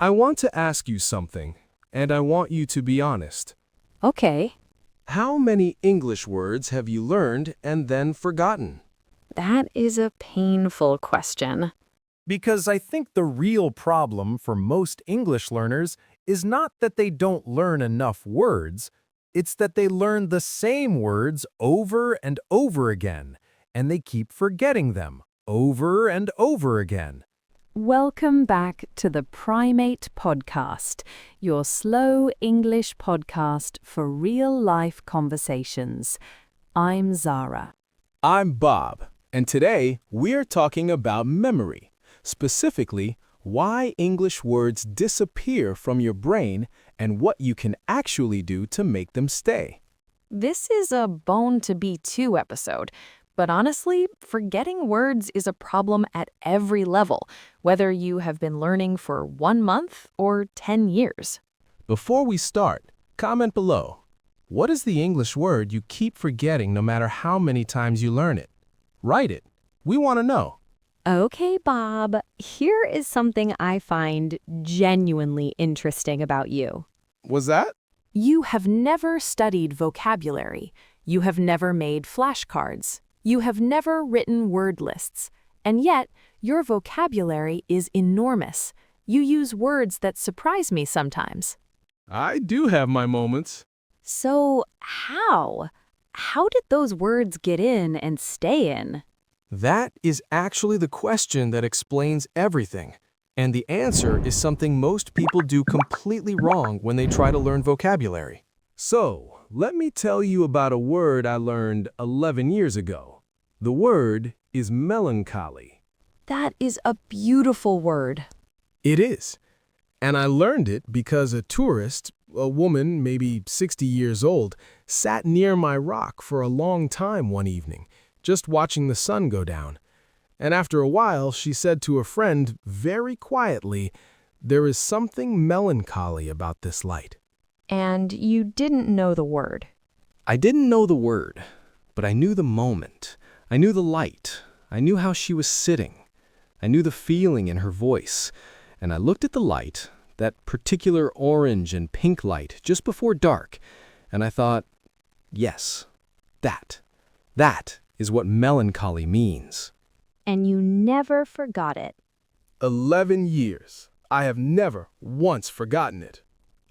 I want to ask you something, and I want you to be honest. Okay, How many English words have you learned and then forgotten? that is a painful question. Because I think the real problem for most English learners is not that they don't learn enough words, it's that they learn the same words over and over again, and they keep forgetting them over and over again. Welcome back to the Primate podcast, your slow English podcast for real-life conversations. I'm Zara. I'm Bob, and today we're talking about memory, specifically why English words disappear from your brain and what you can actually do to make them stay. This is a bone to be two episode, but honestly, forgetting words is a problem at every level, whether you have been learning for 1 month or 10 years. Before we start, comment below. What is the English word you keep forgetting no matter how many times you learn it? Write it. We want to know. Okay, Bob, here is something I find genuinely interesting about you. Was that? You have never studied vocabulary. You have never made flashcards. You have never written word lists. And yet, your vocabulary is enormous. You use words that surprise me sometimes. I do have my moments. So, how? How did those words get in and stay in? That is actually the question that explains everything. And the answer is something most people do completely wrong when they try to learn vocabulary. So, let me tell you about a word I learned 11 years ago. The word is melancholy. That is a beautiful word. It is. And I learned it because a tourist, a woman maybe 60 years old, sat near my rock for a long time one evening, just watching the sun go down. And after a while, she said to a friend very quietly, "There is something melancholy about this light." And you didn't know the word. I didn't know the word, but I knew the moment. I knew the light. I knew how she was sitting. I knew the feeling in her voice. And I looked at the light, that particular orange and pink light just before dark, and I thought, yes, that is what melancholy means. And you never forgot it. 11 years. I have never once forgotten it.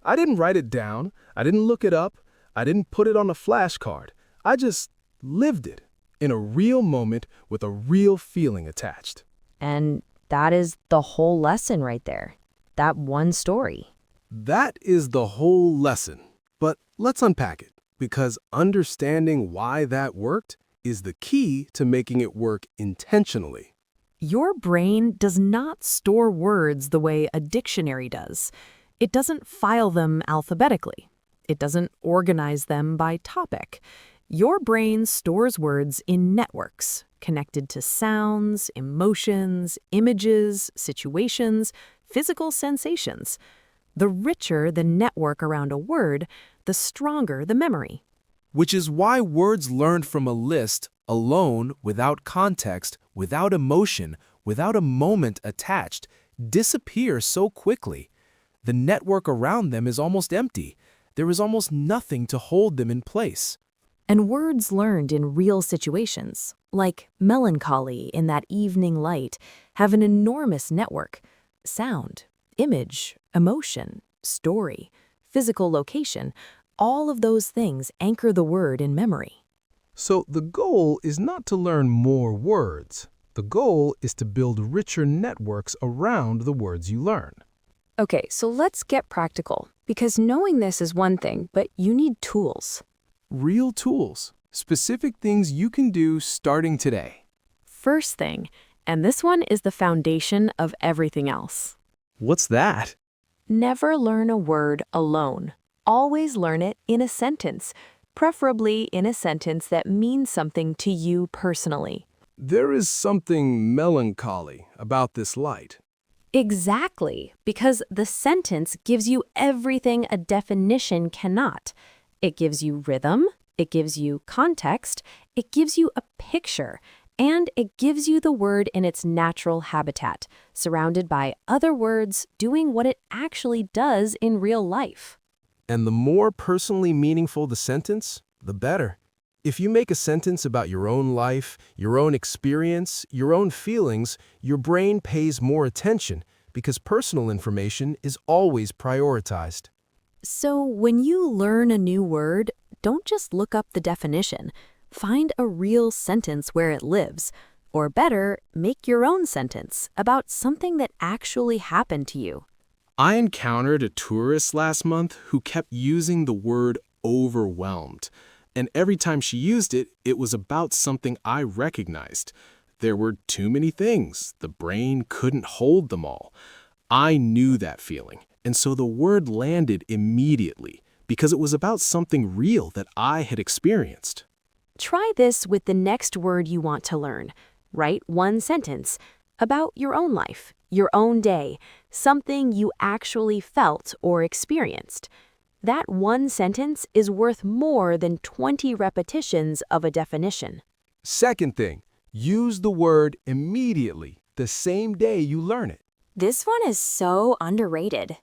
I didn't write it down. I didn't look it up. I didn't put it on a flashcard. I just lived it in a real moment with a real feeling attached. And that is the whole lesson right there. That one story. That is the whole lesson. But let's unpack it, because understanding why that worked is the key to making it work intentionally. Your brain does not store words the way a dictionary does. It doesn't file them alphabetically. It doesn't organize them by topic. Your brain stores words in networks, connected to sounds, emotions, images, situations, physical sensations. The richer the network around a word, the stronger the memory. Which is why words learned from a list, alone, without context, without emotion, without a moment attached, disappear so quickly. The network around them is almost empty. There is almost nothing to hold them in place. And words learned in real situations, like melancholy in that evening light, have an enormous network. Sound, image, emotion, story, physical location, all of those things anchor the word in memory. So the goal is not to learn more words. The goal is to build richer networks around the words you learn. Okay, so let's get practical, because knowing this is one thing, but you need tools. Real tools, specific things you can do starting today. First thing, and this one is the foundation of everything else. What's that? Never learn a word alone. Always learn it in a sentence, preferably in a sentence that means something to you personally. There is something melancholy about this light. Exactly, because the sentence gives you everything a definition cannot. It gives you rhythm, it gives you context, it gives you a picture, And it gives you the word in its natural habitat, surrounded by other words doing what it actually does in real life. And the more personally meaningful the sentence, the better. If you make a sentence about your own life, your own experience, your own feelings, your brain pays more attention because personal information is always prioritized. So when you learn a new word, don't just look up the definition. Find a real sentence where it lives. Or better, make your own sentence about something that actually happened to you. I encountered a tourist last month who kept using the word overwhelmed. And every time she used it, it was about something I recognized. There were too many things. The brain couldn't hold them all. I knew that feeling. And so the word landed immediately because it was about something real that I had experienced. Try this with the next word you want to learn. Write one sentence about your own life, your own day, something you actually felt or experienced. That one sentence is worth more than 20 repetitions of a definition. Second thing, use the word immediately, the same day you learn it. This one is so underrated.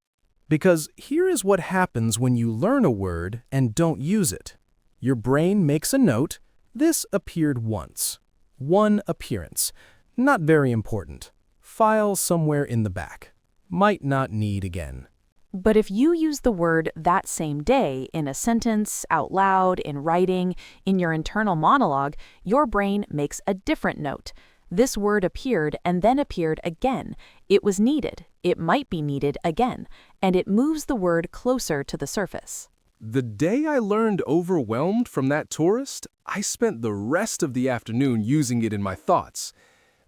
Because here is what happens when you learn a word and don't use it. Your brain makes a note. This appeared once. One appearance. Not very important. File somewhere in the back. Might not need again. But if you use the word that same day in a sentence, out loud, in writing, in your internal monologue, your brain makes a different note. This word appeared and then appeared again. It was needed. It might be needed again. And it moves the word closer to the surface. The day I learned overwhelmed from that tourist, I spent the rest of the afternoon using it in my thoughts.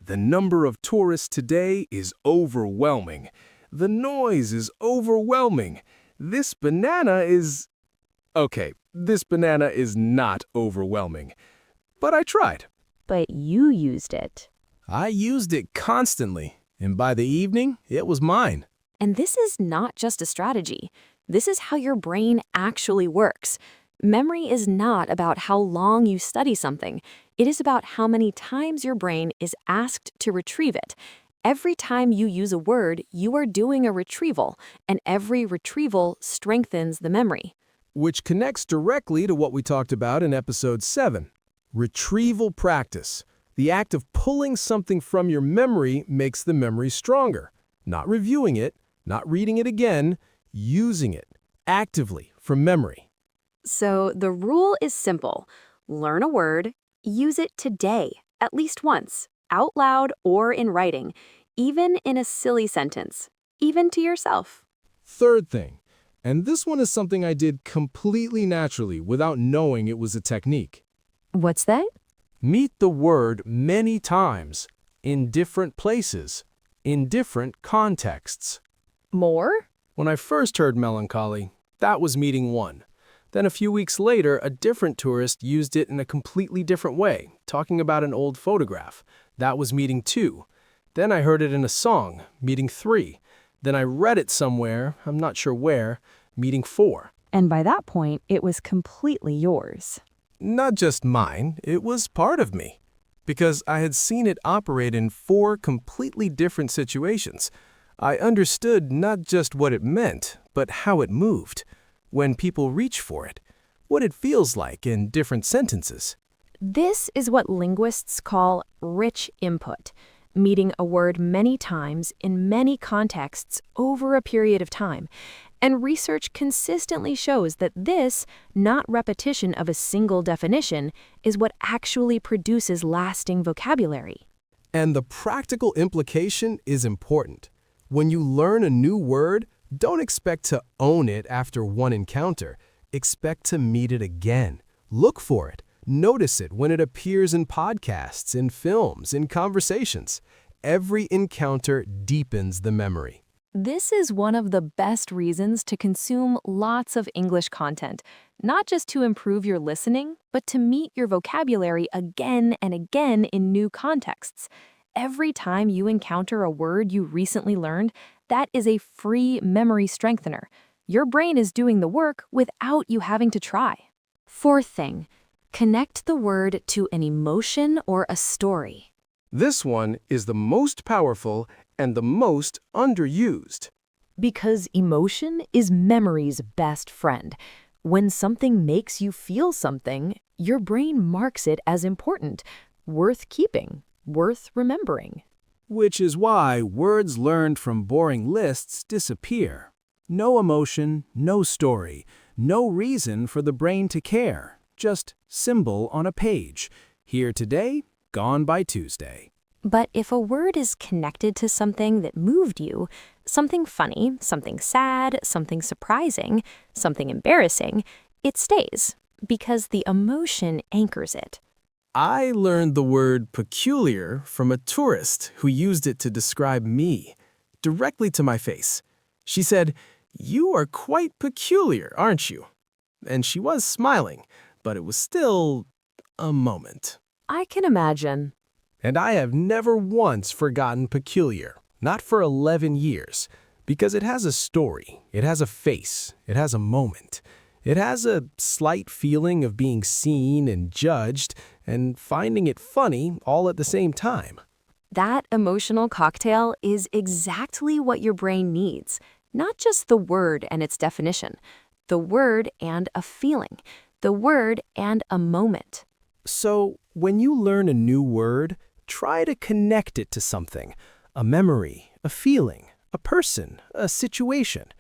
The number of tourists today is overwhelming. The noise is overwhelming. This banana is... Okay, this banana is not overwhelming. But I tried. But you used it. I used it constantly, and by the evening, it was mine. And this is not just a strategy. This is how your brain actually works. Memory is not about how long you study something. It is about how many times your brain is asked to retrieve it. Every time you use a word, you are doing a retrieval, and every retrieval strengthens the memory. Which connects directly to what we talked about in episode 7. Retrieval practice. The act of pulling something from your memory makes the memory stronger. Not reviewing it, not reading it again, using it actively from memory. So the rule is simple. Learn a word, use it today, at least once, out loud or in writing, even in a silly sentence, even to yourself. Third thing, and this one is something I did completely naturally without knowing it was a technique. What's that? Meet the word many times, in different places, in different contexts. More? When I first heard melancholy, that was meeting 1. Then a few weeks later, a different tourist used it in a completely different way, talking about an old photograph. That was meeting 2. Then I heard it in a song, meeting 3. Then I read it somewhere, I'm not sure where, meeting 4. And by that point, it was completely yours. Not just mine, it was part of me. Because I had seen it operate in 4 completely different situations. I understood not just what it meant, but how it moved. When people reach for it, what it feels like in different sentences. This is what linguists call rich input, meeting a word many times in many contexts over a period of time. And research consistently shows that this, not repetition of a single definition, is what actually produces lasting vocabulary. And the practical implication is important. When you learn a new word, don't expect to own it after one encounter. Expect to meet it again. Look for it. Notice it when it appears in podcasts, in films, in conversations. Every encounter deepens the memory. This is one of the best reasons to consume lots of English content, not just to improve your listening, but to meet your vocabulary again and again in new contexts. Every time you encounter a word you recently learned, that is a free memory strengthener. Your brain is doing the work without you having to try. Fourth thing, Connect the word to an emotion or a story. This one is the most powerful and the most underused. Because emotion is memory's best friend. When something makes you feel something, your brain marks it as important, worth keeping, worth remembering. Which is why words learned from boring lists disappear. No emotion, no story, no reason for the brain to care. Just symbol on a page. Here today, gone by Tuesday. But if a word is connected to something that moved you, something funny, something sad, something surprising, something embarrassing, it stays because the emotion anchors it. I learned the word peculiar from a tourist who used it to describe me, directly to my face. She said, "You are quite peculiar, aren't you?" And she was smiling, but it was still a moment. I can imagine. And I have never once forgotten peculiar, not for 11 years, because it has a story, it has a face, it has a moment. It has a slight feeling of being seen and judged and finding it funny all at the same time. That emotional cocktail is exactly what your brain needs, not just the word and its definition, the word and a feeling, the word and a moment. So, when you learn a new word, try to connect it to something, a memory, a feeling, a person, a situation.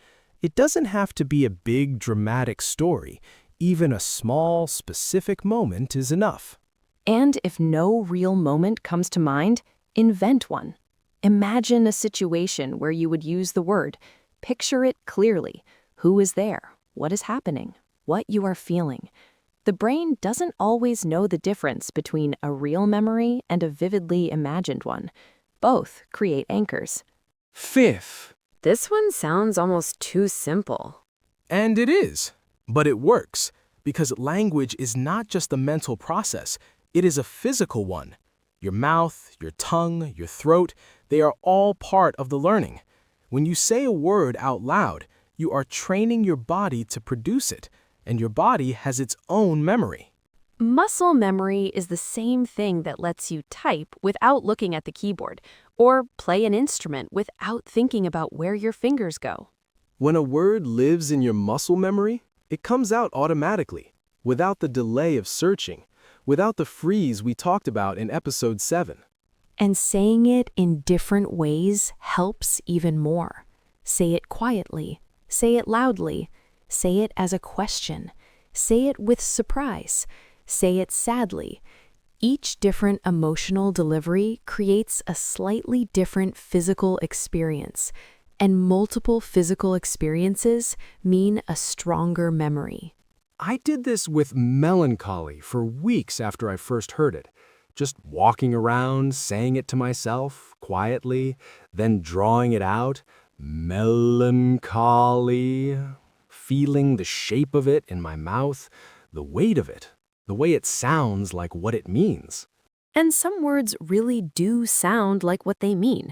It doesn't have to be a big, dramatic story. Even a small, specific moment is enough. And if no real moment comes to mind, invent one. Imagine a situation where you would use the word. Picture it clearly. Who is there? What is happening? What you are feeling. The brain doesn't always know the difference between a real memory and a vividly imagined one. Both create anchors. Fifth, This one sounds almost too simple. and it is, but it works, because language is not just a mental process, it is a physical one. Your mouth, your tongue, your throat, they are all part of the learning. When you say a word out loud, you are training your body to produce it, and your body has its own memory. Muscle memory is the same thing that lets you type without looking at the keyboard, or play an instrument without thinking about where your fingers go. When a word lives in your muscle memory, it comes out automatically, without the delay of searching, without the freeze we talked about in episode 7. And saying it in different ways helps even more. Say it quietly, say it loudly, say it as a question, say it with surprise, say it sadly. Each different emotional delivery creates a slightly different physical experience, and multiple physical experiences mean a stronger memory. I did this with melancholy for weeks after I first heard it, just walking around, saying it to myself quietly, then drawing it out, melancholy, feeling the shape of it in my mouth, the weight of it, the way it sounds like what it means. And some words really do sound like what they mean.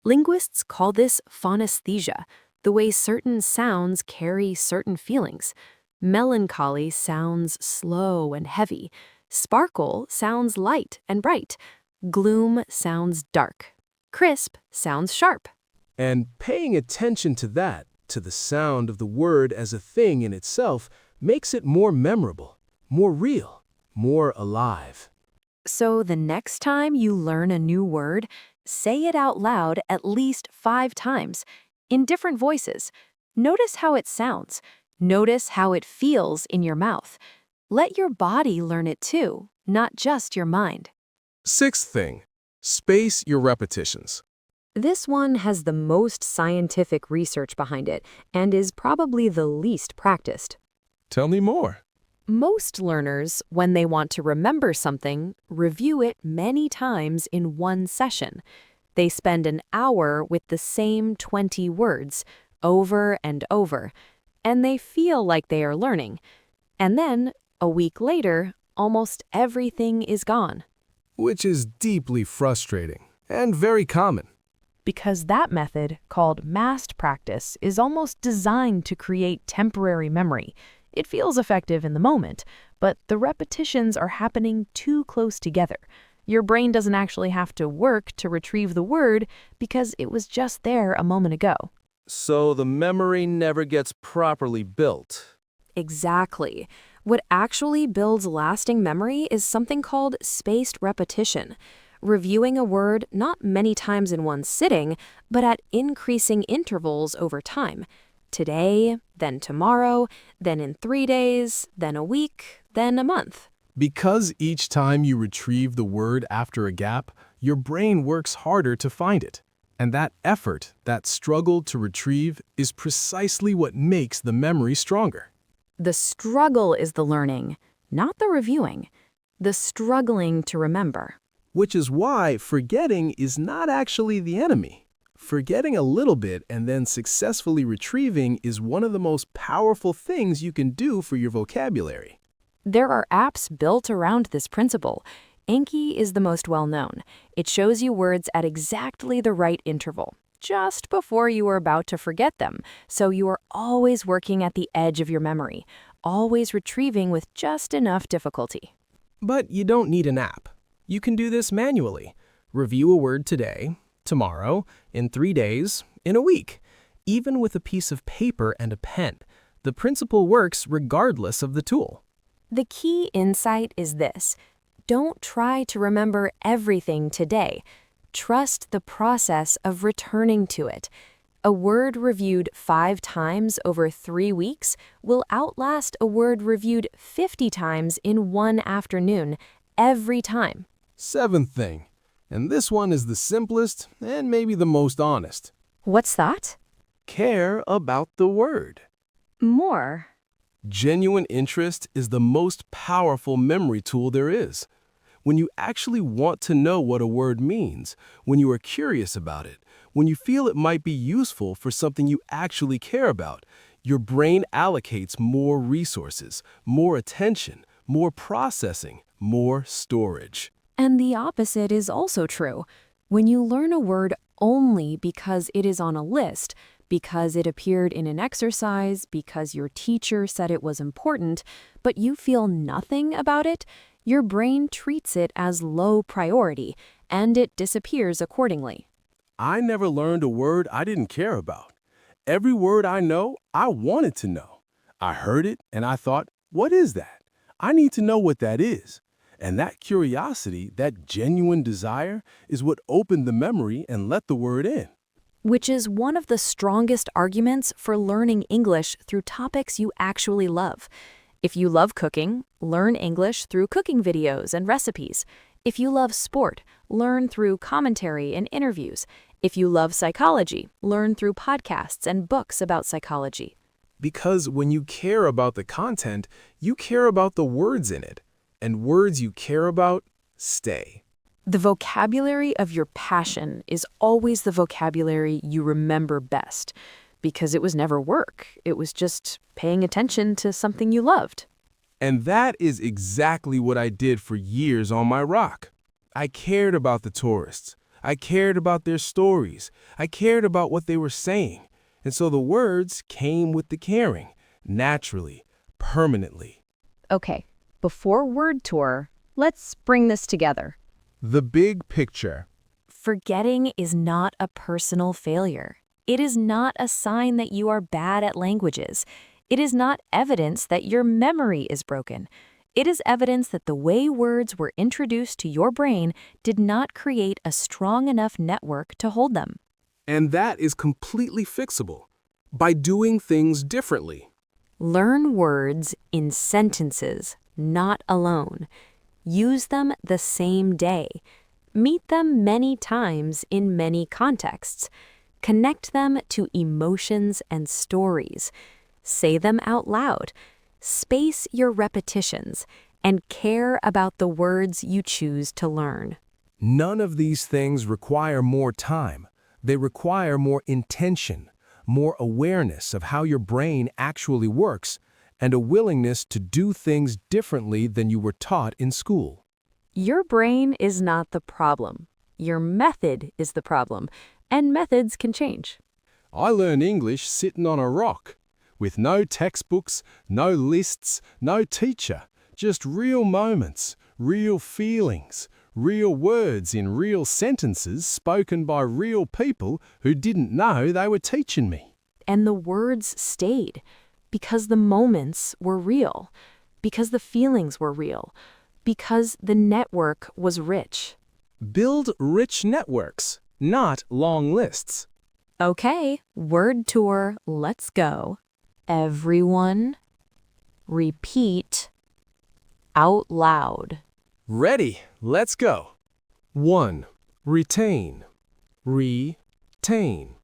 Linguists call this phonesthesia, the way certain sounds carry certain feelings. Melancholy sounds slow and heavy. Sparkle sounds light and bright. Gloom sounds dark. Crisp sounds sharp. And paying attention to that, to the sound of the word as a thing in itself, makes it more memorable, more real, more alive. So the next time you learn a new word, say it out loud at least 5 times, in different voices. Notice how it sounds. Notice how it feels in your mouth. Let your body learn it too, not just your mind. Sixth thing, space your repetitions. This one has the most scientific research behind it and is probably the least practiced. Tell me more. Most learners, when they want to remember something, review it many times in one session. They spend an hour with the same 20 words, over and over, and they feel like they are learning. And then, a week later, almost everything is gone. Which is deeply frustrating and very common. Because that method, called massed practice, is almost designed to create temporary memory. It feels effective in the moment, but the repetitions are happening too close together. Your brain doesn't actually have to work to retrieve the word because it was just there a moment ago. So the memory never gets properly built. Exactly. What actually builds lasting memory is something called spaced repetition. Reviewing a word not many times in one sitting, but at increasing intervals over time. Today, then tomorrow, then in 3 days, then a week, then a month. Because each time you retrieve the word after a gap, your brain works harder to find it. And that effort, that struggle to retrieve, is precisely what makes the memory stronger. The struggle is the learning, not the reviewing. The struggling to remember. Which is why forgetting is not actually the enemy. Forgetting a little bit and then successfully retrieving is one of the most powerful things you can do for your vocabulary. There are apps built around this principle. Anki is the most well-known. It shows you words at exactly the right interval, just before you are about to forget them, so you are always working at the edge of your memory, always retrieving with just enough difficulty. But you don't need an app. You can do this manually. Review a word today, tomorrow, in 3 days, in a week. Even with a piece of paper and a pen, the principle works regardless of the tool. The key insight is this. Don't try to remember everything today. Trust the process of returning to it. A word reviewed 5 times over 3 weeks will outlast a word reviewed 50 times in one afternoon, every time. Seventh thing, and this one is the simplest and maybe the most honest. What's that? Care about the word. More. Genuine interest is the most powerful memory tool there is. When you actually want to know what a word means, when you are curious about it, when you feel it might be useful for something you actually care about, your brain allocates more resources, more attention, more processing, more storage. And the opposite is also true. When you learn a word only because it is on a list, because it appeared in an exercise, because your teacher said it was important, but you feel nothing about it, your brain treats it as low priority, and it disappears accordingly. I never learned a word I didn't care about. Every word I know, I wanted to know. I heard it and I thought, what is that? I need to know what that is. And that curiosity, that genuine desire, is what opened the memory and let the word in. Which is one of the strongest arguments for learning English through topics you actually love. If you love cooking, learn English through cooking videos and recipes. If you love sport, learn through commentary and interviews. If you love psychology, learn through podcasts and books about psychology. Because when you care about the content, you care about the words in it. And words you care about stay. The vocabulary of your passion is always the vocabulary you remember best, because it was never work. It was just paying attention to something you loved. And that is exactly what I did for years on my rock. I cared about the tourists. I cared about their stories. I cared about what they were saying. And so the words came with the caring, naturally, permanently. Okay, before word tour, let's bring this together. The big picture. Forgetting is not a personal failure. It is not a sign that you are bad at languages. It is not evidence that your memory is broken. It is evidence that the way words were introduced to your brain did not create a strong enough network to hold them. And that is completely fixable by doing things differently. Learn words in sentences, not alone. Use them the same day. Meet them many times in many contexts. Connect them to emotions and stories. Say them out loud. Space your repetitions and care about the words you choose to learn. None of these things require more time. They require more intention, more awareness of how your brain actually works, and a willingness to do things differently than you were taught in school. Your brain is not the problem. Your method is the problem, and methods can change. I learn English sitting on a rock, with no textbooks, no lists, no teacher, Just real moments, real feelings, real words in real sentences spoken by real people who didn't know they were teaching me. And the words stayed because the moments were real, because the feelings were real, because the network was rich. Build rich networks, not long lists. Okay, word tour, let's go. Everyone, repeat out loud. Ready, let's go. 1. Retain. Retain.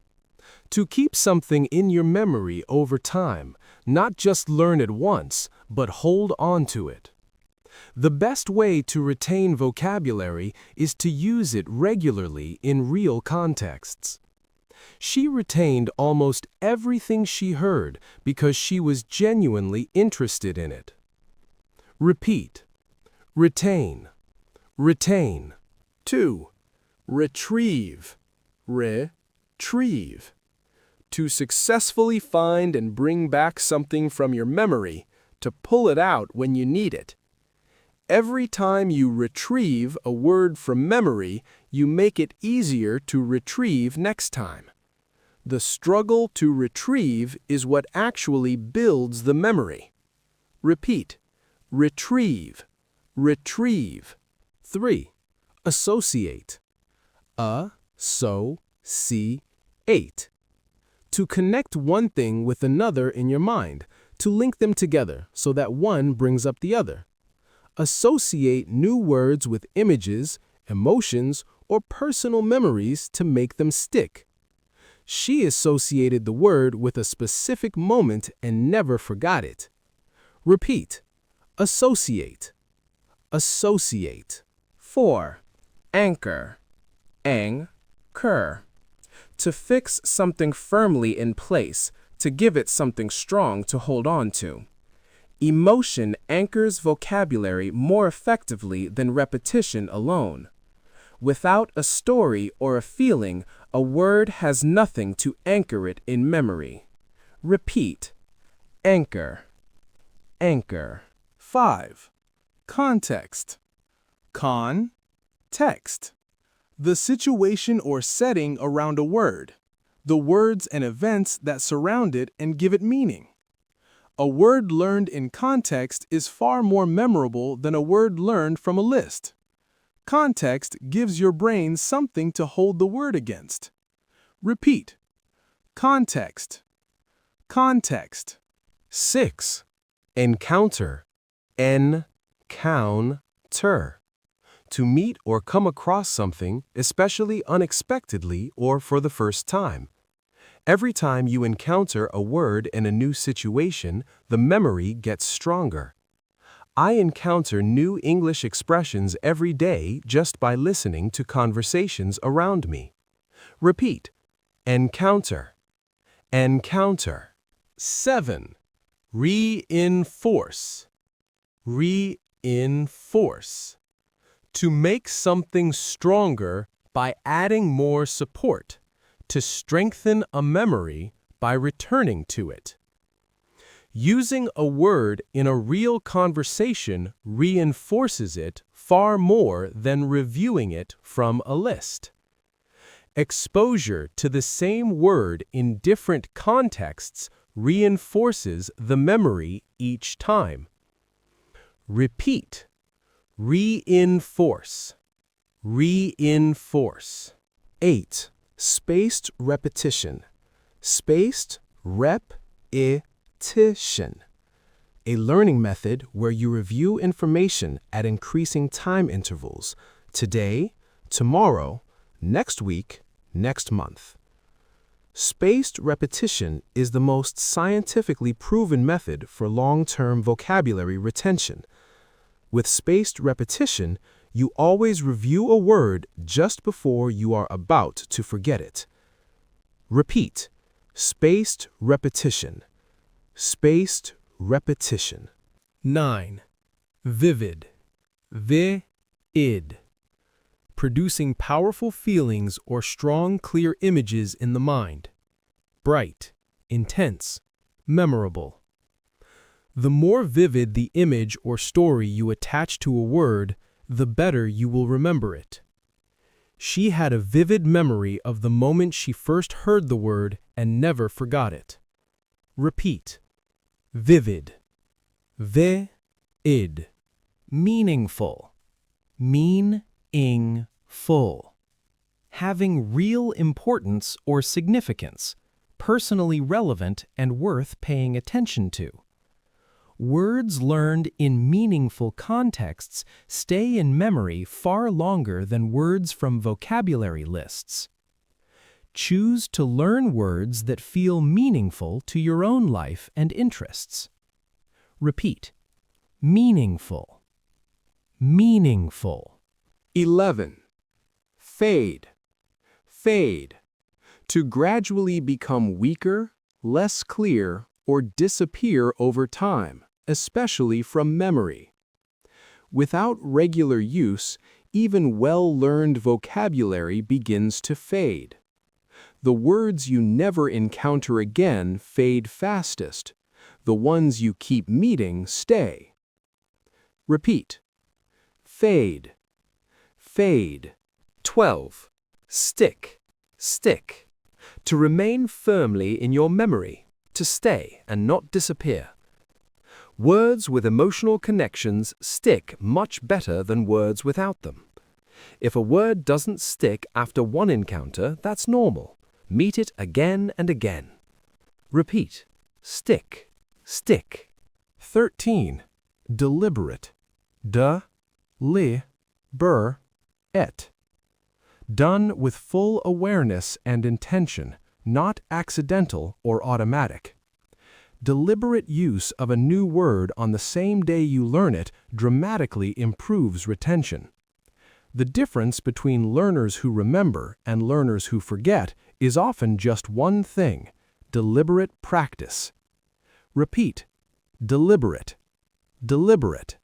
To keep something in your memory over time, not just learn it once, but hold on to it. The best way to retain vocabulary is to use it regularly in real contexts. She retained almost everything she heard because she was genuinely interested in it. Repeat. Retain. Retain. 2. Retrieve. Retrieve. To successfully find and bring back something from your memory, to pull it out when you need it. Every time you retrieve a word from memory, you make it easier to retrieve next time. The struggle to retrieve is what actually builds the memory. Repeat. Retrieve. Retrieve. 3. Associate. A-so-see-ate. To connect one thing with another in your mind, to link them together so that one brings up the other. Associate new words with images, emotions, or personal memories to make them stick. She associated the word with a specific moment and never forgot it. Repeat. Associate. Associate. 4. Anchor. Anchor. To fix something firmly in place, to give it something strong to hold on to. Emotion anchors vocabulary more effectively than repetition alone. Without a story or a feeling, a word has nothing to anchor it in memory. Repeat. Anchor. Anchor. 5. Context. Context. The situation or setting around a word. The words and events that surround it and give it meaning. A word learned in context is far more memorable than a word learned from a list. Context gives your brain something to hold the word against. Repeat. Context. Context. 6. Encounter. Encounter. To meet or come across something, especially unexpectedly or for the first time. Every time you encounter a word in a new situation, the memory gets stronger. I encounter new English expressions every day just by listening to conversations around me. Repeat. Encounter. Encounter. 7. Reinforce. Reinforce. To make something stronger by adding more support. To strengthen a memory by returning to it. Using a word in a real conversation reinforces it far more than reviewing it from a list. Exposure to the same word in different contexts reinforces the memory each time. Repeat. Reinforce. Reinforce. 8. Spaced repetition. Spaced repetition. A learning method where you review information at increasing time intervals. Today, tomorrow, next week, next month. Spaced repetition is the most scientifically proven method for long-term vocabulary retention. With spaced repetition, you always review a word just before you are about to forget it. Repeat. Spaced repetition. Spaced repetition. 9. Vivid. Vid. Producing powerful feelings or strong, clear images in the mind. Bright, intense, memorable. The more vivid the image or story you attach to a word, the better you will remember it. She had a vivid memory of the moment she first heard the word and never forgot it. Repeat. Vivid. Ve-id. Meaningful. Mean-ing-ful. Having real importance or significance, personally relevant and worth paying attention to. Words learned in meaningful contexts stay in memory far longer than words from vocabulary lists. Choose to learn words that feel meaningful to your own life and interests. Repeat. Meaningful. Meaningful. 11. Fade. Fade. To gradually become weaker, less clear, or disappear over time, especially from memory. Without regular use, even well-learned vocabulary begins to fade. The words you never encounter again fade fastest. The ones you keep meeting stay. Repeat. Fade. Fade. 12. Stick. Stick. To remain firmly in your memory, to stay and not disappear. Words with emotional connections stick much better than words without them. If a word doesn't stick after one encounter, that's normal. Meet it again and again. Repeat. Stick. Stick. 13. Deliberate. De-li-ber-et. Done with full awareness and intention, not accidental or automatic. Deliberate use of a new word on the same day you learn it dramatically improves retention. The difference between learners who remember and learners who forget is often just one thing: deliberate practice. Repeat. Deliberate. Deliberate.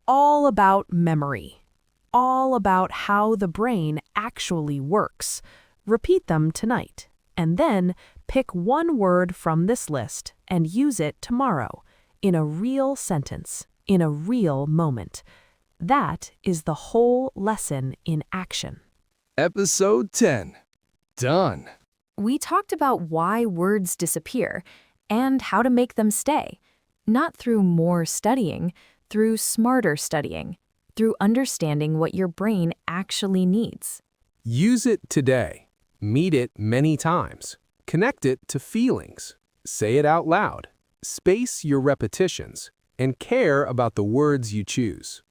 All about memory. All about how the brain actually works. Repeat them tonight, and then pick one word from this list and use it tomorrow, in a real sentence, in a real moment. That is the whole lesson in action. Episode 10. Done. We talked about why words disappear and how to make them stay, not through more studying, through smarter studying, through understanding what your brain actually needs. Use it today. Meet it many times. Connect it to feelings. Say it out loud. Space your repetitions. And care about the words you choose.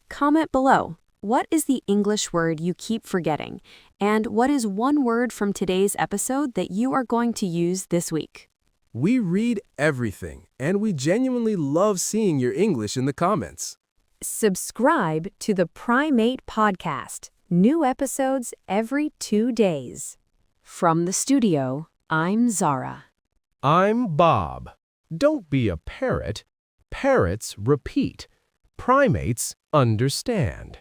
Comment below. What is the English word you keep forgetting? And what is one word from today's episode that you are going to use this week? We read everything, and we genuinely love seeing your English in the comments. Subscribe to the Primate podcast. New episodes every 2 days. From the studio, I'm Zara. I'm Bob. Don't be a parrot. Parrots repeat. Primates understand.